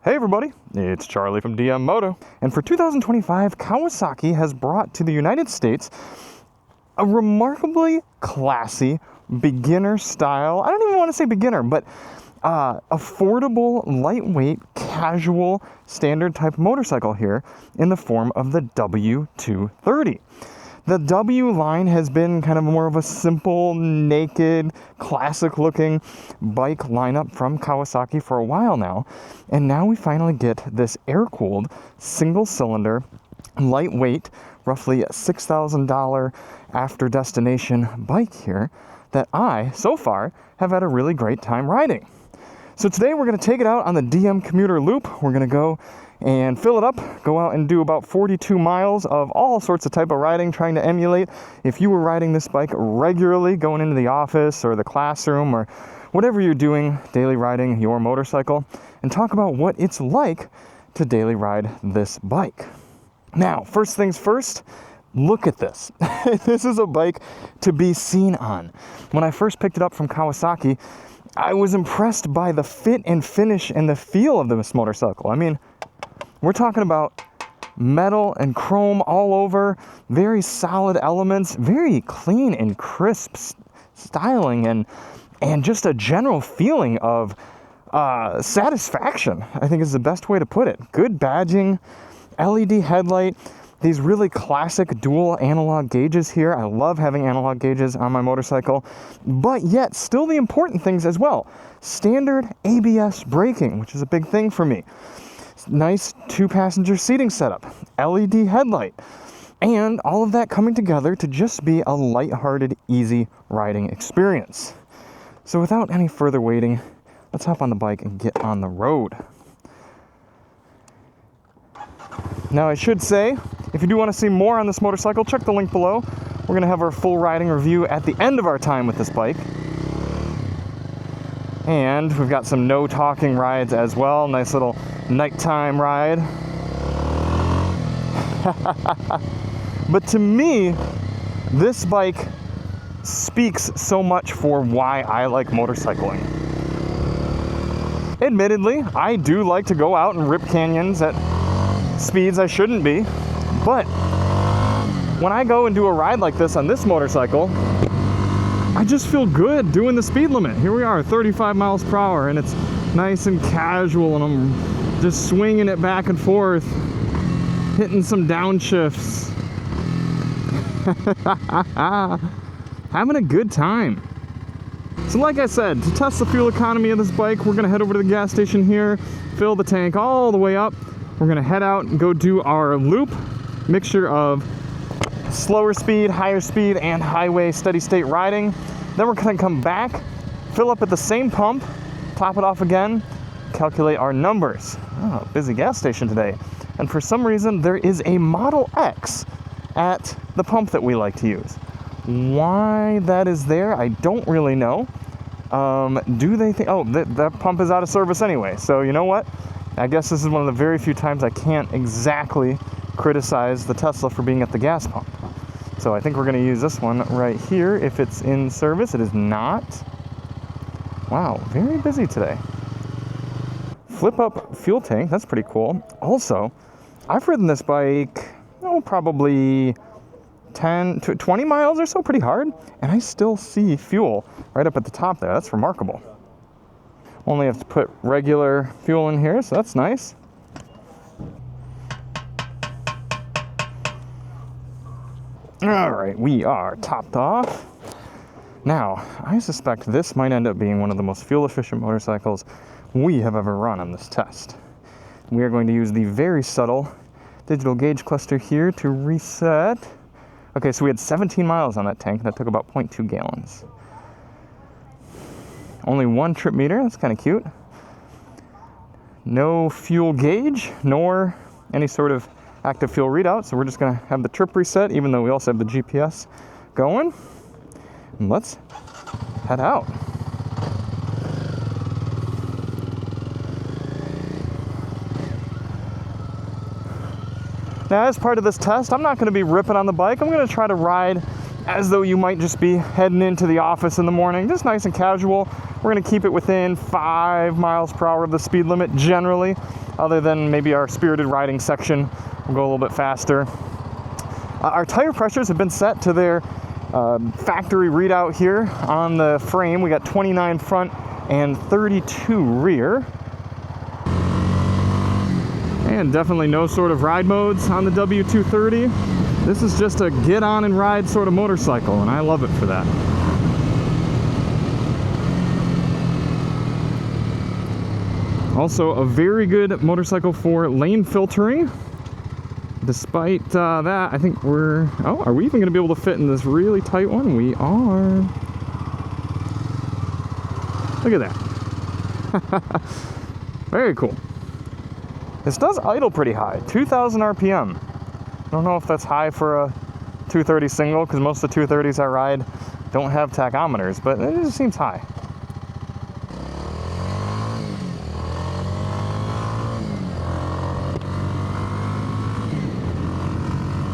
Hey everybody, it's Charlie from Moto, and for 2025, Kawasaki has brought to the United States a remarkably classy beginner style, I don't even want to say beginner, but affordable, lightweight, casual, standard type motorcycle here in the form of the W230. The W line has been kind of more of a simple, naked, classic-looking bike lineup from Kawasaki for a while now. And now we finally get this air-cooled, single-cylinder, lightweight, roughly $6,000 after-destination bike here that I, so far, have had a really great time riding. So today we're going to take it out on the Commuter loop. We're going to go and fill it up, go out and do about 42 miles of all sorts of type of riding, trying to emulate if you were riding this bike regularly, going into the office or the classroom or whatever you're doing, daily riding your motorcycle, and talk about what it's like to daily ride this bike. Now, first things first, look at this. This is a bike to be seen on. When I first picked it up from Kawasaki, I was impressed by the fit and finish and the feel of this motorcycle. I mean, we're talking about metal and chrome all over, very solid elements, very clean and crisp styling, and just a general feeling of satisfaction, I think is the best way to put it. Good badging, LED headlight, these really classic dual analog gauges here. I love having analog gauges on my motorcycle, but yet still the important things as well. Standard ABS braking, which is a big thing for me. Nice 2-passenger seating setup, LED headlight, and all of that coming together to just be a lighthearted, easy riding experience. So without any further waiting, let's hop on the bike and get on the road. Now I should say, if you do want to see more on this motorcycle, check the link below. We're going to have our full riding review at the end of our time with this bike. And we've got some no talking rides as well. Nice little nighttime ride. But to me, this bike speaks so much for why I like motorcycling. Admittedly, I do like to go out and rip canyons at speeds I shouldn't be, but when I go and do a ride like this on this motorcycle, I just feel good doing the speed limit. Here we are, 35 miles per hour, and it's nice and casual, and I'm just swinging it back and forth, hitting some downshifts. Having a good time. So like I said, to test the fuel economy of this bike, we're gonna head over to the gas station here, fill the tank all the way up. We're gonna head out and go do our loop, mixture of slower speed, higher speed, and highway steady state riding. Then we're gonna come back, fill up at the same pump, top it off again, calculate our numbers. Oh, busy gas station today. And for some reason, there is a Model X at the pump that we like to use. Why that is there, I don't really know. Do they think, oh, that pump is out of service anyway. So you know what? I guess this is one of the very few times I can't exactly criticize the Tesla for being at the gas pump. So I think we're going to use this one right here if it's in service. It is not. Wow, very busy today. Flip up fuel tank, that's pretty cool. Also, I've ridden this bike, probably 10 to 20 miles or so, pretty hard, and I still see fuel right up at the top there. That's remarkable. Only have to put regular fuel in here, so that's nice. All right, we are topped off. Now, I suspect this might end up being one of the most fuel-efficient motorcycles we have ever run on this test. We are going to use the very subtle digital gauge cluster here to reset. Okay, so we had 17 miles on that tank, and that took about 0.2 gallons. Only one trip meter, that's kind of cute. No fuel gauge, nor any sort of active fuel readout, so we're just gonna have the trip reset, even though we also have the GPS going. And let's head out. Now, as part of this test, I'm not gonna be ripping on the bike. I'm gonna try to ride as though you might just be heading into the office in the morning, just nice and casual. We're gonna keep it within 5 miles per hour of the speed limit generally. other than maybe our spirited riding section. We'll go a little bit faster. Our tire pressures have been set to their factory readout here on the frame. We got 29 front and 32 rear. And definitely no sort of ride modes on the W230. This is just a get on and ride sort of motorcycle, and I love it for that. Also a very good motorcycle for lane filtering. Despite that, I think we're... Oh, are we even going to be able to fit in this really tight one? We are. Look at that. Very cool. This does idle pretty high, 2,000 RPM. I don't know if that's high for a 230 single, because most of the 230s I ride don't have tachometers, but it just seems high.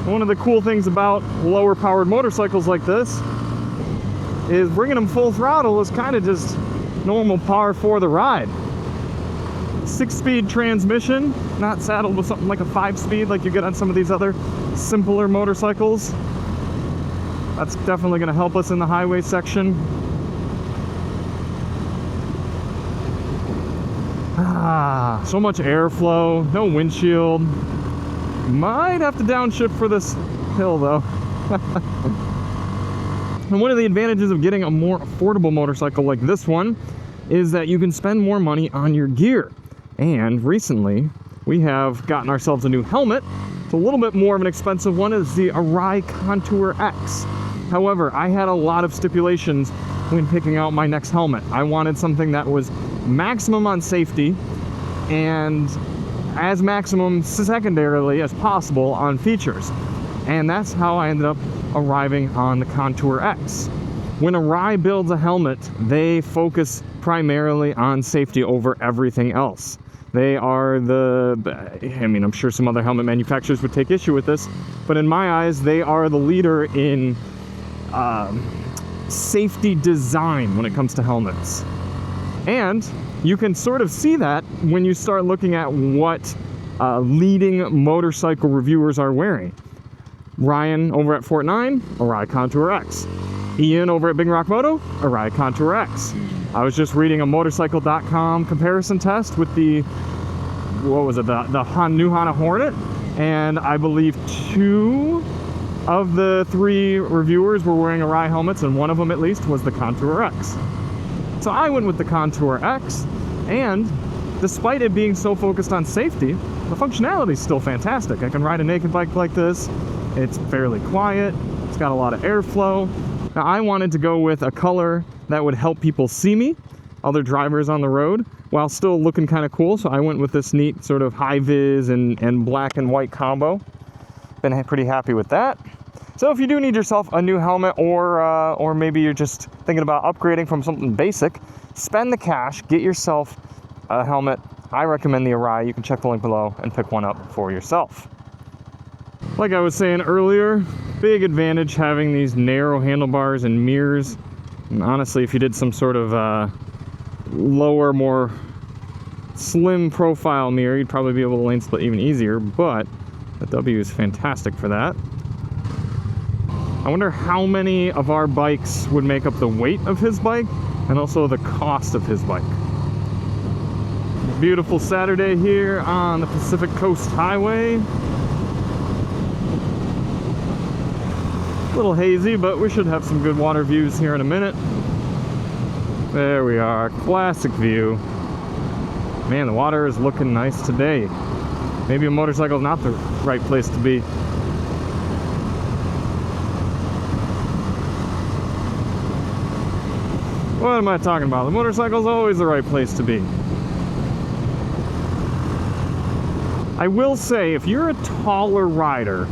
One of the cool things about lower powered motorcycles like this is bringing them full throttle is kind of just normal par for the ride. 6-speed transmission, not saddled with something like a 5-speed like you get on some of these other simpler motorcycles. That's definitely going to help us in the highway section. So much airflow, no windshield. Might have to downshift for this hill though. And one of the advantages of getting a more affordable motorcycle like this one is that you can spend more money on your gear. And recently, we have gotten ourselves a new helmet. It's a little bit more of an expensive one. It's the Arai Contour X. However, I had a lot of stipulations when picking out my next helmet. I wanted something that was maximum on safety and as maximum secondarily as possible on features. And that's how I ended up arriving on the Contour X. When Arai builds a helmet, they focus primarily on safety over everything else. They are I'm sure some other helmet manufacturers would take issue with this, but in my eyes, they are the leader in safety design when it comes to helmets. And you can sort of see that when you start looking at what leading motorcycle reviewers are wearing. Ryan over at Fort 9, Arai Contour X. Ian over at Big Rock Moto, Arai Contour X. I was just reading a motorcycle.com comparison test with the, the new Honda Hornet, and I believe 2 of the 3 reviewers were wearing Arai helmets, and one of them at least was the Contour X. So I went with the Contour X, and despite it being so focused on safety, the functionality is still fantastic. I can ride a naked bike like this. It's fairly quiet. It's got a lot of airflow. Now I wanted to go with a color that would help people see me, other drivers on the road, while still looking kind of cool. So I went with this neat sort of high vis and black and white combo. Been pretty happy with that. So if you do need yourself a new helmet, or maybe you're just thinking about upgrading from something basic, spend the cash, get yourself a helmet. I recommend the Arai. You can check the link below and pick one up for yourself. Like I was saying earlier, big advantage having these narrow handlebars and mirrors. And honestly, if you did some sort of lower, more slim profile mirror, you'd probably be able to lane split even easier, but the W is fantastic for that. I wonder how many of our bikes would make up the weight of his bike and also the cost of his bike. Beautiful Saturday here on the Pacific Coast Highway. A little hazy, but we should have some good water views here in a minute. There we are, classic view. Man, the water is looking nice today. Maybe a motorcycle is not the right place to be. What am I talking about? The motorcycle is always the right place to be. I will say, if you're a taller rider,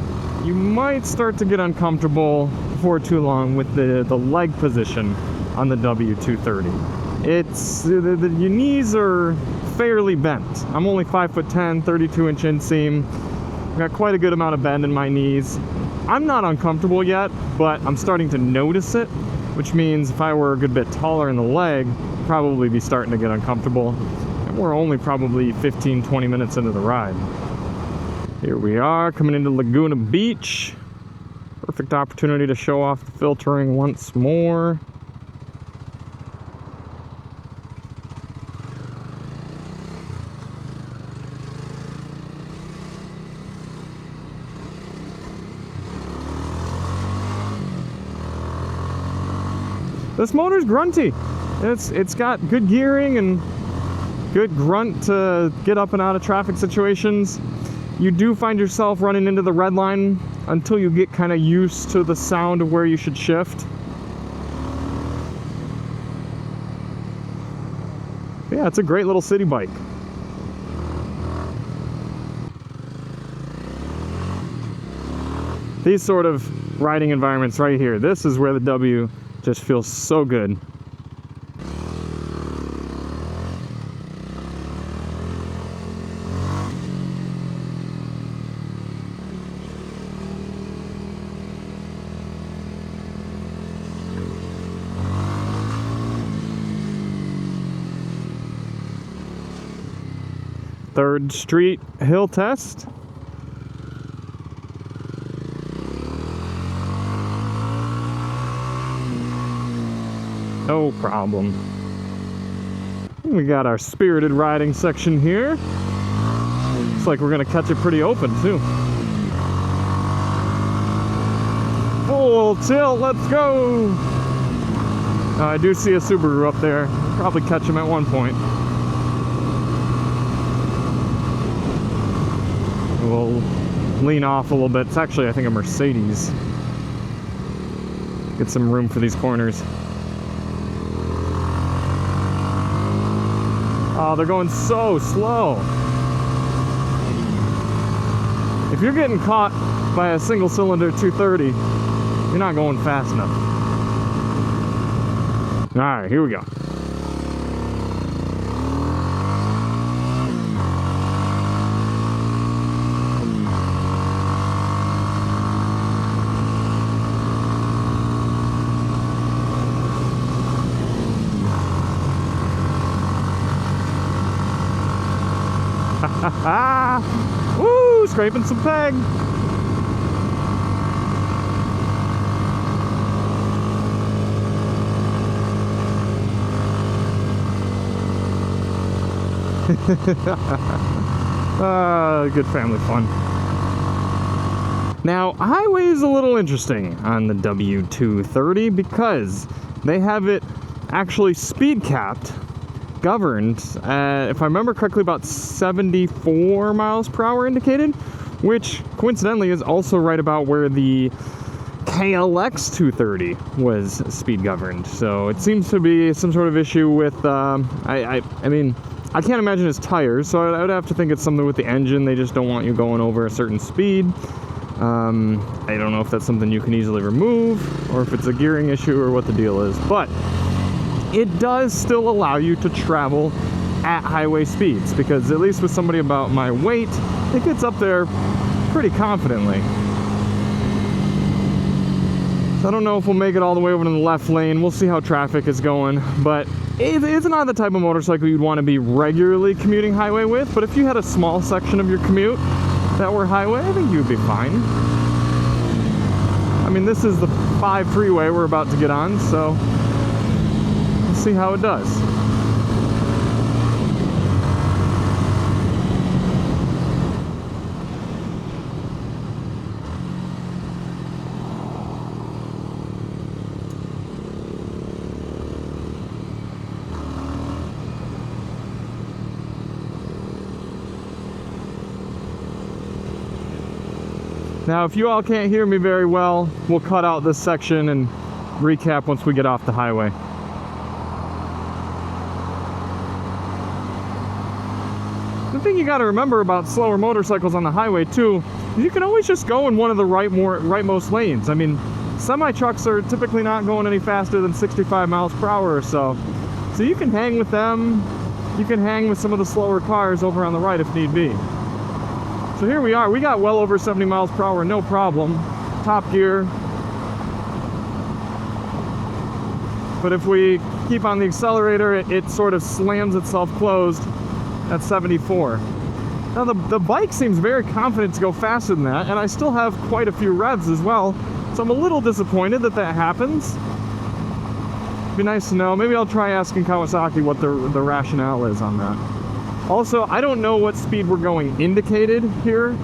you might start to get uncomfortable before too long with the leg position on the W230. It's, your knees are fairly bent. I'm only 5'10", 32-inch inseam. I've got quite a good amount of bend in my knees. I'm not uncomfortable yet, but I'm starting to notice it, which means if I were a good bit taller in the leg, I'd probably be starting to get uncomfortable. we're only probably 15-20 minutes into the ride. Here we are coming into Laguna Beach. Perfect opportunity to show off the filtering once more. This motor's grunty. It's got good gearing and good grunt to get up and out of traffic situations. You do find yourself running into the red line until you get kind of used to the sound of where you should shift. Yeah, it's a great little city bike. These sort of riding environments right here, this is where the W just feels so good. Third Street hill test. No problem. We got our spirited riding section here. Looks like we're gonna catch it pretty open too. Full tilt, let's go! I do see a Subaru up there. Probably catch him at one point. We'll lean off a little bit. It's actually, I think, a Mercedes. Get some room for these corners. Oh, they're going so slow. If you're getting caught by a single cylinder 230, you're not going fast enough. All right, here we go. Woo! Scraping some peg. Good family fun. Now, highway is a little interesting on the W230 because they have it actually speed capped, governed, if I remember correctly, about 74 miles per hour indicated, which coincidentally is also right about where the KLX 230 was speed governed. So it seems to be some sort of issue with, I mean, I can't imagine it's tires, so I would have to think it's something with the engine. They just don't want you going over a certain speed. I don't know if that's something you can easily remove or if it's a gearing issue or what the deal is, but it does still allow you to travel at highway speeds, because at least with somebody about my weight, it gets up there pretty confidently. So I don't know if we'll make it all the way over to the left lane. We'll see how traffic is going, but it's not the type of motorcycle you'd want to be regularly commuting highway with, but if you had a small section of your commute that were highway, I think you'd be fine. I mean, this is the 5 freeway we're about to get on, so let's see how it does. Now, if you all can't hear me very well, we'll cut out this section and recap once we get off the highway. The thing you got to remember about slower motorcycles on the highway too, is you can always just go in one of the rightmost lanes. I mean, semi-trucks are typically not going any faster than 65 miles per hour or so. So you can hang with them. You can hang with some of the slower cars over on the right if need be. So here we are. We got well over 70 miles per hour, no problem. Top gear. But if we keep on the accelerator, it sort of slams itself closed at 74. Now the bike seems very confident to go faster than that, and I still have quite a few revs as well, so I'm a little disappointed that that happens. Be nice to know. Maybe I'll try asking Kawasaki what the rationale is on that. Also, I don't know what speed we're going indicated here,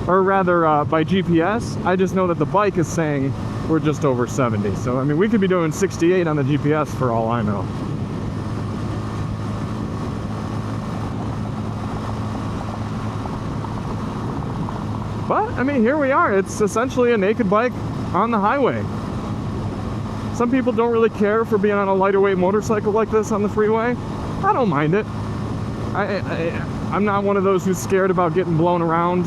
or rather by GPS. I just know that the bike is saying we're just over 70. So I mean, we could be doing 68 on the GPS for all I know. But I mean, here we are. It's essentially a naked bike on the highway. Some people don't really care for being on a lighter weight motorcycle like this on the freeway. I don't mind it. I'm not one of those who's scared about getting blown around.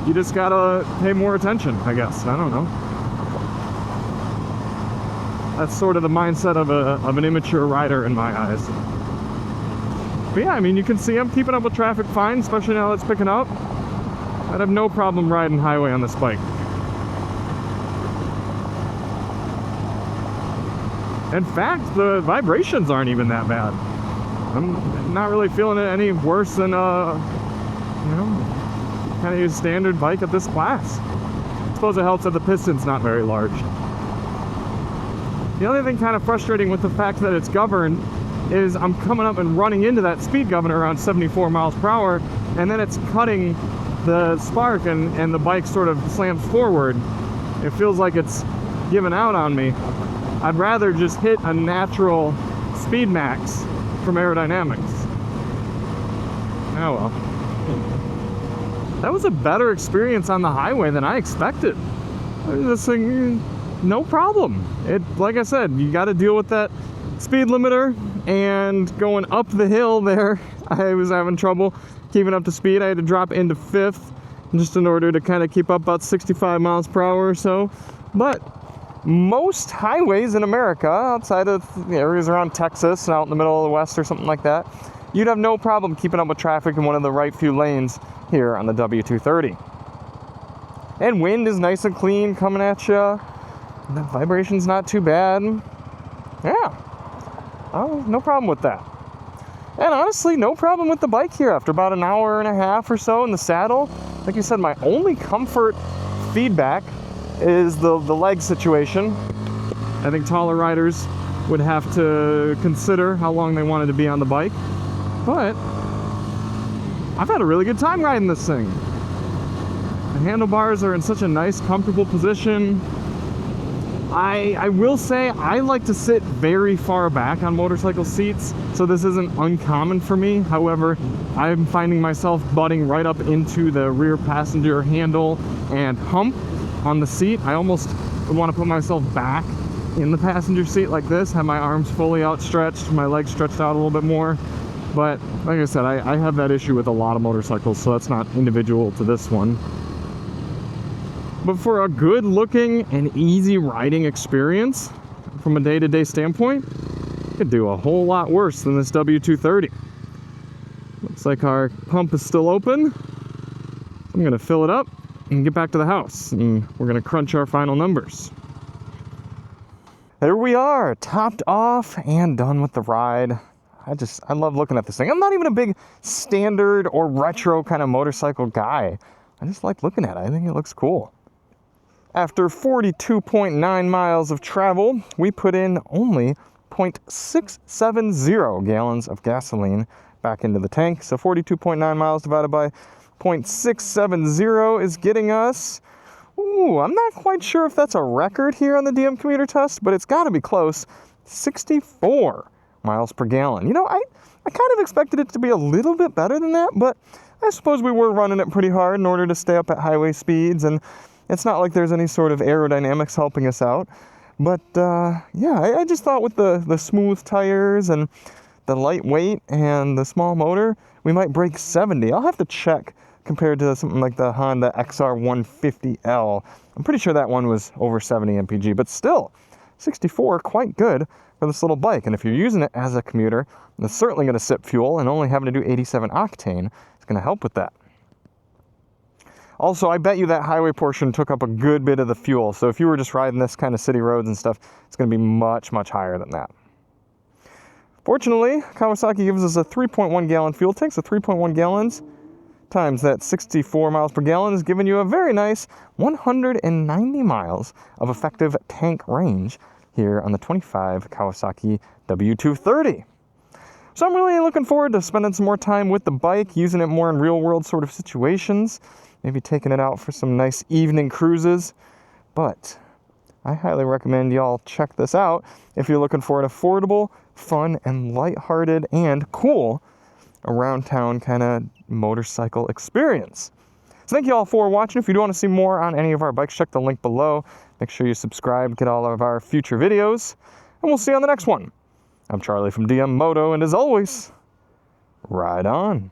You just gotta pay more attention, I guess. I don't know. That's sort of the mindset of an immature rider in my eyes. But yeah, I mean, you can see I'm keeping up with traffic fine, especially now that it's picking up. I'd have no problem riding highway on this bike. In fact, the vibrations aren't even that bad. I'm not really feeling it any worse than kind of a standard bike at this class. I suppose it helps that the piston's not very large. The other thing kind of frustrating with the fact that it's governed is I'm coming up and running into that speed governor around 74 miles per hour, and then it's cutting the spark and the bike sort of slams forward. It feels like it's giving out on me. I'd rather just hit a natural speed max from aerodynamics. Oh well. That was a better experience on the highway than I expected. This thing, no problem. Like I said, you got to deal with that speed limiter, and going up the hill there, I was having trouble keeping up to speed. I had to drop into 5th just in order to kind of keep up about 65 miles per hour or so. But most highways in America, outside of the areas around Texas and out in the middle of the West or something like that, you'd have no problem keeping up with traffic in one of the right few lanes here on the W230. And wind is nice and clean coming at you. The vibration's not too bad. Yeah, oh, no problem with that. And honestly, no problem with the bike here after about an hour and a half or so in the saddle. Like you said, my only comfort feedback is the leg situation. I think taller riders would have to consider how long they wanted to be on the bike. But I've had a really good time riding this thing. The handlebars are in such a nice, comfortable position. I will say I like to sit very far back on motorcycle seats, so this isn't uncommon for me. However, I'm finding myself butting right up into the rear passenger handle and hump on the seat. I almost would want to put myself back in the passenger seat like this, have my arms fully outstretched, my legs stretched out a little bit more. But like I said, I have that issue with a lot of motorcycles, so that's not individual to this one. But for a good looking and easy riding experience from a day-to-day standpoint, it could do a whole lot worse than this W230. Looks like our pump is still open. I'm gonna fill it up and get back to the house, and we're gonna crunch our final numbers. There we are, topped off and done with the ride. I love looking at this thing. I'm not even a big standard or retro kind of motorcycle guy. I just like looking at it. I think it looks cool. After 42.9 miles of travel, we put in only 0.670 gallons of gasoline back into the tank. So 42.9 miles divided by 0.670 is getting us, I'm not quite sure if that's a record here on the DM Commuter test, but it's got to be close, 64 miles per gallon. You know, I kind of expected it to be a little bit better than that, but I suppose we were running it pretty hard in order to stay up at highway speeds, and it's not like there's any sort of aerodynamics helping us out. But yeah, I just thought with the smooth tires and the lightweight and the small motor, we might break 70. I'll have to check compared to something like the Honda XR150L. I'm pretty sure that one was over 70 MPG, but still, 64, quite good for this little bike. And if you're using it as a commuter, it's certainly going to sip fuel, and only having to do 87 octane is going to help with that. Also, I bet you that highway portion took up a good bit of the fuel, so if you were just riding this kind of city roads and stuff, it's going to be much, much higher than that. Fortunately, Kawasaki gives us a 3.1 gallon fuel tank, so 3.1 gallons times that 64 miles per gallon is giving you a very nice 190 miles of effective tank range here on the 25 Kawasaki W230. So I'm really looking forward to spending some more time with the bike, using it more in real world sort of situations, maybe taking it out for some nice evening cruises. But I highly recommend y'all check this out if you're looking for an affordable, fun, and lighthearted and cool around town kind of motorcycle experience. So thank you all for watching. If you do want to see more on any of our bikes, check the link below. Make sure you subscribe, get all of our future videos, and we'll see you on the next one. I'm Charlie from Moto, and as always, ride on.